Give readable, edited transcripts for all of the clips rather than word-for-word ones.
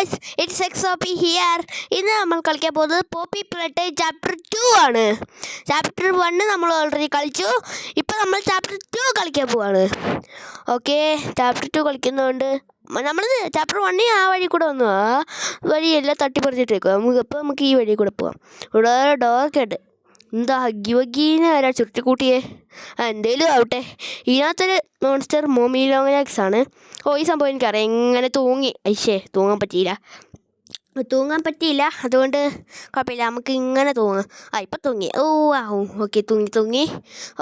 Guys, it's XOP here. ഇന്ന് നമ്മൾ കളിക്കാൻ പോകുന്നത് പോപ്പി പ്ലേ ചാപ്റ്റർ 2 ആണ്. ചാപ്റ്റർ 1 നമ്മൾ ഓൾറെഡി കളിച്ചു. ഇപ്പം നമ്മൾ ചാപ്റ്റർ 2 കളിക്കാൻ പോവാണ്. ഓക്കെ, ചാപ്റ്റർ 2 കളിക്കുന്നതുകൊണ്ട് നമ്മൾ ചാപ്റ്റർ 1 ആ വഴി കൂടെ വന്നു. ആ വഴിയെല്ലാം തട്ടിപ്പറിച്ചിട്ടേക്കും. നമുക്ക് ഈ വഴി കൂടെ പോവാം. ഇവിടെ ഡോറൊക്കെ ഉണ്ട്. എന്താ ഹഗ്ഗീനെ ആരാ ചുരുട്ടിക്കൂട്ടിയേ? എന്തേലും ആവട്ടെ. ഇതിനകത്തൊരു മോൺസ്റ്റർ മോമിലോങ്ങാക്സ് ആണ്. ഈ സംഭവം എനിക്കറിയാം. എങ്ങനെ തൂങ്ങാൻ പറ്റിയില്ല. അതുകൊണ്ട് കുഴപ്പമില്ല, നമുക്ക് ഇങ്ങനെ തൂങ്ങാം. ഇപ്പം തൂങ്ങി. ഓക്കെ, തൂങ്ങി.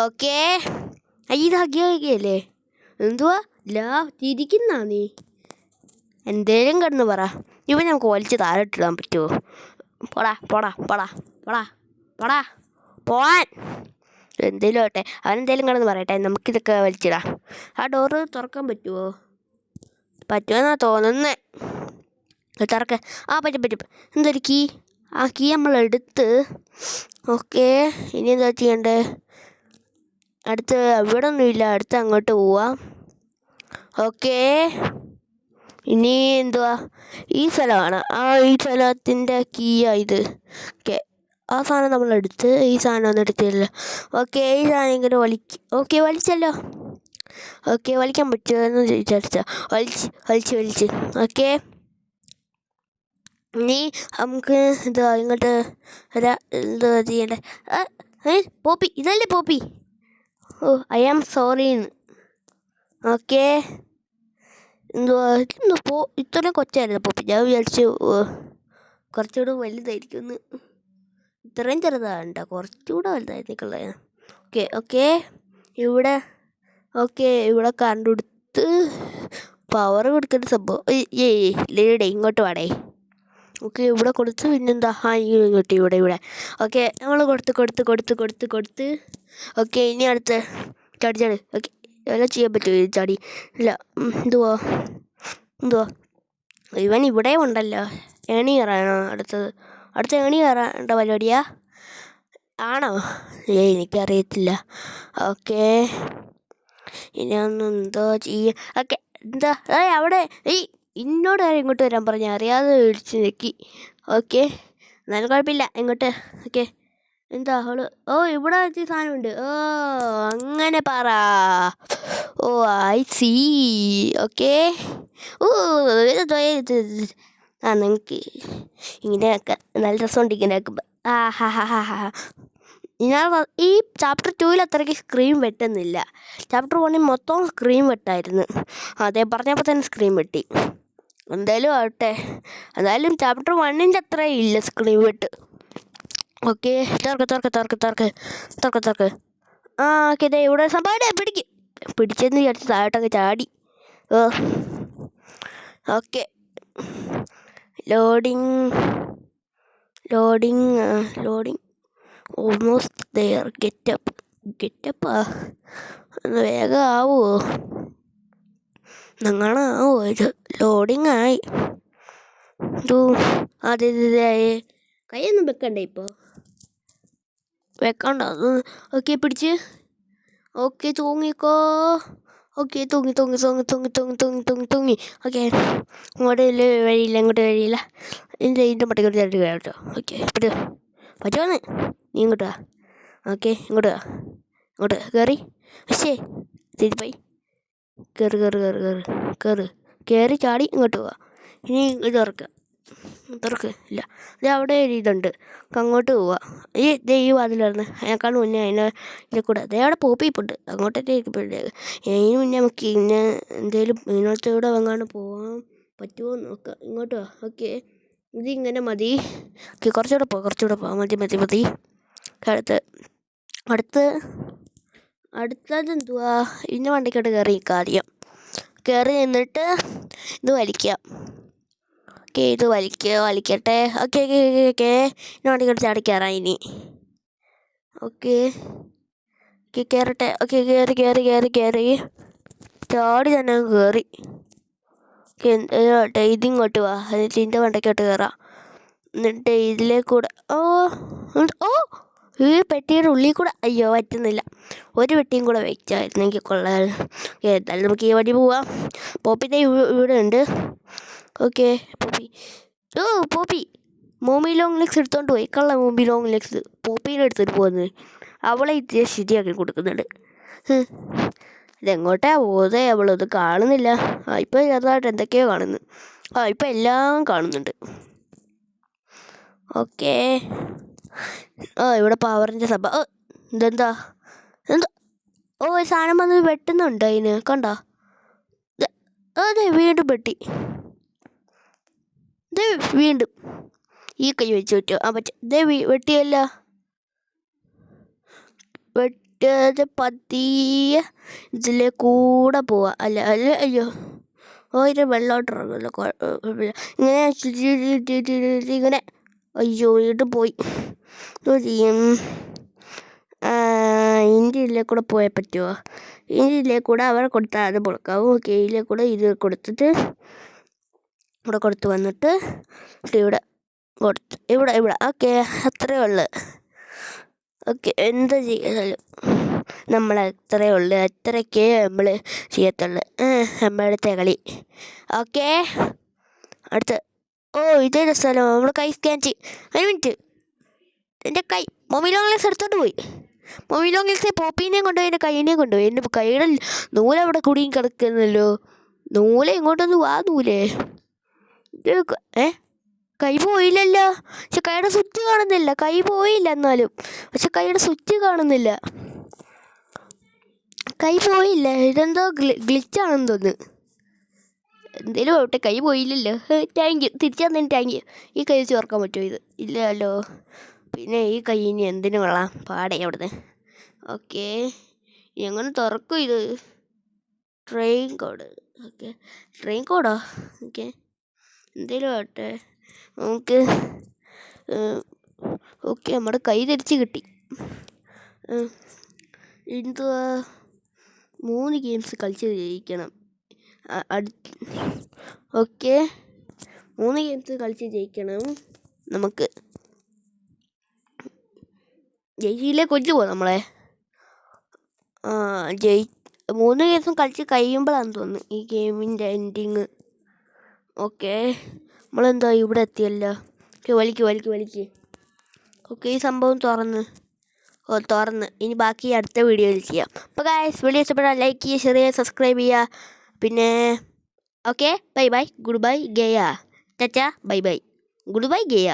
ഓക്കെ, ഇത് ഹഗ്ഗിയല്ലേ? എന്തുവാ തിരിക്കുന്ന നീ? എന്തേലും കിടന്ന് പറ. ഇവൻ നമുക്ക് വലിച്ച് താഴെട്ടിടാൻ പറ്റുമോ? പോടാ പോവാൻ. എന്തേലും ആട്ടെ, അവനെന്തേലും കിടന്ന് പറയട്ടെ. നമുക്കിതൊക്കെ വലിച്ചിടാം. ആ ഡോറ് തുറക്കാൻ പറ്റുമെന്നാ തോന്നുന്നേ. തുറക്ക. പറ്റും. എന്തൊരു കീ? ആ കീ നമ്മളെടുത്ത്. ഓക്കെ, ഇനി എന്താ ചെയ്യണ്ടേ? അടുത്ത് ഇവിടെ ഒന്നുമില്ല. അടുത്ത് അങ്ങോട്ട് പോവാം. ഓക്കെ, ഇനി എന്തുവാ? ഈ സ്ഥലമാണ്. ഈ സ്ഥലത്തിൻ്റെ കീയാ ഇത്. ഓക്കെ, ആ സാധനം നമ്മളെടുത്ത്. ഈ സാധനം ഒന്നും എടുത്തില്ല. ഓക്കെ, ഈ സാധനം ഇങ്ങനെ ഓക്കെ, വലിച്ചല്ലോ. ഓക്കെ, വലിക്കാൻ പറ്റുമോ എന്ന് വിചാരിച്ചാൽ വലിച്ച്. ഓക്കെ, ഇനി നമുക്ക് ഇങ്ങോട്ട് എന്താ ചെയ്യണ്ടേ? പോപ്പി, ഇതല്ലേ പോപ്പി? ഐ ആം സോറിന്ന്. ഓക്കെ, ഇത്രയും കൊച്ചായിരുന്നു പോപ്പി. ഞാൻ വിചാരിച്ചു കുറച്ചുകൂടെ വലുതായിരിക്കുമെന്ന്. ഇത്രയും ചെറുതാണ്ട, കുറച്ചുകൂടെ വലുതായിരിക്കുള്ളത്. ഓക്കെ, ഇവിടെ കണ്ടുകൊടുത്ത് പവർ കൊടുക്കേണ്ട സംഭവം. ലേഡേ ഇങ്ങോട്ട് വാടേ. ഓക്കെ, ഇവിടെ കൊടുത്ത് പിന്നെന്താ? ഇങ്ങോട്ട് ഇവിടെ. ഓക്കെ, നമ്മൾ കൊടുത്ത്. ഓക്കെ, ഇനി അടുത്ത് ചാടി. ഓക്കെ, എല്ലാം ചെയ്യാൻ പറ്റുമോ? ചാടി ഇല്ല. എന്തുവാ ഇവൻ ഇവിടെ ഉണ്ടല്ലോ. ഏണി കയറാനോ അടുത്ത ഏണി കയറാണ്ട പരിപാടിയാ ആണോ? എനിക്കറിയത്തില്ല. ഓക്കെ, ഇനി ഒന്ന് എന്തോ ചെയ്യാം. ഓക്കെ, എന്താ അവിടെ ഇന്നോട് ആരും ഇങ്ങോട്ട് വരാൻ പറഞ്ഞ അറിയാതെ വിളിച്ച് ഞെക്കി. ഓക്കെ, എന്നാലും കുഴപ്പമില്ല. ഇങ്ങോട്ട്. ഓക്കെ, എന്താ അവള്? ഇവിടെ വെച്ച് സാധനമുണ്ട്. അങ്ങനെ പറ. I see. ഓക്കെ, നിങ്ങൾക്ക് ഇങ്ങനെയൊക്കെ നല്ല രസമുണ്ട് ഇങ്ങനെയൊക്കെ. ഈ ചാപ്റ്റർ 2 അത്രയ്ക്ക് സ്ക്രീൻ വെട്ടുന്നില്ല. ചാപ്റ്റർ 1 മൊത്തം സ്ക്രീൻ വെട്ടായിരുന്നു. അതേ പറഞ്ഞപ്പോൾ തന്നെ സ്ക്രീൻ വെട്ടി. എന്തായാലും ആവട്ടെ. എന്തായാലും ചാപ്റ്റർ 1 അത്ര ഇല്ല സ്ക്രീൻ വെട്ട്. ഓക്കെ, തുറക്ക്. ഓക്കെ, ഇവിടെ സംഭവം പിടിച്ചെന്ന് വിചാരിച്ച് താഴോട്ടങ്ങ് ചാടി. Okay, loading almost there. Getup ഒന്ന് വേഗം ആവുമോ? ഇത് ലോഡിങ് ആയി. അതെ, കൈയൊന്നും വെക്കണ്ടേ ഇപ്പോൾ? വെക്കണ്ട. ഓക്കെ, പിടിച്ച്. ഓക്കെ, തൂങ്ങിക്കോ. ഓക്കെ, തൂങ്ങി. ഓക്കെ, ഇങ്ങോട്ട് വഴിയില്ല. ഇതിൻ്റെ മട്ടയ്ക്ക് തരട്ട് കേട്ടോ. ഓക്കെ, പറ്റുമോന്ന്? നീ ഇങ്ങോട്ട് വാ. ഓക്കെ, ഇങ്ങോട്ട് കയറി. പക്ഷേ തിരിപ്പോയി. കയറി ചാടി ഇങ്ങോട്ട് പോവാ. ഇനി ഇത് തുറക്ക്. ഇല്ല, ഇത് അവിടെ ഒരു ഇതുണ്ട്. അങ്ങോട്ട് പോവാ. ഈ വാതിലായിരുന്നു. അതിനേക്കാൾ മുന്നേ ഇതിൽ കൂടെ അവിടെ പോപ്പിപ്പുണ്ട്. അങ്ങോട്ടേ ഇരിക്കുമ്പോഴത്തേക്ക് ഇതിന് മുന്നേ നമുക്ക് എന്തേലും ഇതിനകത്തൂടെ വങ്ങാണ്ട് പോകാൻ പറ്റുമോ നോക്കാം. ഇങ്ങോട്ട് വാ. ഓക്കെ, ഇതിങ്ങനെ മതി. ഓക്കെ, കുറച്ചുകൂടെ പോവാം. മതി. അടുത്തതെന്തുവാ? ഇതിൻ്റെ വണ്ടിക്കോട്ട് കയറി നിന്നിട്ട് ഇത് വലിക്കാം. ഓക്കെ, ഇത് വലിക്കട്ടെ. ഓക്കെ, ഇതിൻ്റെ വണ്ടിക്കോട്ട് ചാടി കയറാം ഇനി. ഓക്കെ, കയറട്ടെ. ഓക്കെ, കയറി ചാടി തന്നെ കയറി. ഓക്കെ, ഇതിങ്ങോട്ട് വാ. എന്നിട്ട് ഇതിൻ്റെ വണ്ടിക്കോട്ട് കയറാം. എന്നിട്ട് ഇതിലേ കൂടെ ഈ പെട്ടിയുടെ ഉള്ളിൽ കൂടെ പറ്റുന്നില്ല. ഒരു പെട്ടിയും കൂടെ വെച്ചായിരുന്നെങ്കിൽ കൊള്ളാം. എന്തായാലും നമുക്ക് ഈ വഴി പോവാം. പോപ്പിത്തെ ഇവിടെ ഉണ്ട്. Okay Poppy. ഓ പോപ്പി മോമി ലോങ് ലെഗ്സ് എടുത്തോണ്ട് പോയി. കള്ള മോമി ലോങ് ലെഗ്സ് പോപ്പീനെ എടുത്തിട്ട് പോകുന്നത്. അവളെ ഇത് ശരിയാക്കി കൊടുക്കുന്നുണ്ട്. ഇതെങ്ങോട്ടാ പോകുന്നത്? അവളത് കാണുന്നില്ല. ഇപ്പം ചെറുതായിട്ട് എന്തൊക്കെയോ കാണുന്നു. ഇപ്പം എല്ലാം കാണുന്നുണ്ട്. ഓക്കേ. ഇവിടെ പവറിൻ്റെ സഭ. ഇതെന്താ എന്താ? സാധനം വന്ന് വെട്ടുന്നുണ്ട് അതിന്. കണ്ടോ? അതെ വീണ്ടും വെട്ടി. ഇത് വീണ്ടും ഈ കൈ വെച്ച് പറ്റുമോ? പറ്റും. ഇതേ വെട്ടിയല്ല. വെട്ടിയത് പതിയെ ഇതിലെ കൂടെ പോവാ. അല്ല അയ്യോ ഇത് വെള്ളോട്ട് ഇറങ്ങുമല്ലോ. ഇങ്ങനെ അയ്യോ വീണ്ടും പോയി. എന്തോ ചെയ്യും? ഇതിൻ്റെ ഇതിലെ കൂടെ പോയാൽ പറ്റുമോ? ഇതിലെ കൂടെ അവരെ കൊടുത്താൽ അത് പൊളക്കാവും. ഓക്കെ ഇതിലെ കൂടെ ഇത് കൊടുത്തിട്ട് ഇവിടെ കൊടുത്ത് വന്നിട്ട് ഇവിടെ കൊടുത്ത് ഇവിടെ ഓക്കെ അത്രയേ ഉള്ളു. ഓക്കെ എന്താ ചെയ്യാലും നമ്മൾ അത്രയേ ഉള്ളു. അത്രയ്ക്കേ നമ്മൾ ചെയ്യത്തുള്ളു നമ്മളടുത്ത കളി. ഓക്കെ അടുത്ത് ഇതേ സ്ഥലം നമ്മൾ കൈ സ്കാൻ ചെയ്യും. 1 മിനിറ്റ്. എൻ്റെ കൈ മൊബൈൽ ലോങ്ലെസ് എടുത്തോണ്ട് പോയി. മൊബൈൽ ലോങ്ലെക്സെ പോപ്പീനെയും കൊണ്ടുപോയി എൻ്റെ കൈയിനെയും കൊണ്ടുപോയി. എൻ്റെ കൈയുടെ നൂലവിടെ കുടുങ്ങി കിടക്കുന്നല്ലോ. നൂലെ ഇങ്ങോട്ടൊന്ന് വാ നൂലേ. കൈ പോയില്ലല്ലോ. പക്ഷെ കൈയുടെ സ്വിച്ച് കാണുന്നില്ല. കൈ പോയില്ല എന്നാലും. പക്ഷെ കൈയുടെ സ്വിച്ച് കാണുന്നില്ല. കൈ പോയില്ല. ഇതെന്തോ ഗ്ലിച്ചാണെന്ന് തോന്നുന്നു. എന്തേലും ആവട്ടെ കൈ പോയില്ലല്ലോ. Thank you. തിരിച്ചു തന്നതിന് താങ്ക് യു. ഈ കൈ വെച്ച് ഓർക്കാൻ പറ്റുമോ? ഇത് ഇല്ലല്ലോ. പിന്നെ ഈ കൈ ഇനി എന്തിനു കൊള്ളാം? പാടേ അവിടുന്ന്. ഓക്കെ എങ്ങനെ തുറക്കും ഇത്? Train code. ഓക്കെ ട്രെയിൻ കോഡോ? ഓക്കെ എന്തേലും ആവട്ടെ നമുക്ക്. ഓക്കെ നമ്മുടെ കൈ തിരിച്ച് കിട്ടി. എന്തുവാ 3 ഗെയിംസ് കളിച്ച് ജയിക്കണം. ഓക്കെ 3 ഗെയിംസ് കളിച്ച് ജയിക്കണം നമുക്ക്. ജയിച്ചില്ലേ കൊഞ്ചു പോകാം നമ്മളെ. 3 ഗെയിംസും കളിച്ച് കഴിയുമ്പോഴാണെന്ന് തോന്നുന്നു ഈ ഗെയിമിൻ്റെ എൻഡിങ്. ഓക്കെ നമ്മളെന്താ ഇവിടെ എത്തിയല്ലോ. വലിക്ക്. ഓക്കെ ഈ സംഭവം തുറന്ന് ഇനി ബാക്കി അടുത്ത വീഡിയോയിൽ ചെയ്യാം. അപ്പോൾ ഗായ്സ് വീഡിയോ ഇഷ്ടപ്പെട്ടാൽ ലൈക്ക് ചെയ്യുക, ഷെയർ ചെയ്യുക, സബ്സ്ക്രൈബ് ചെയ്യുക. പിന്നെ okay bye good bye Gaya. Tata bye good bye Gaya.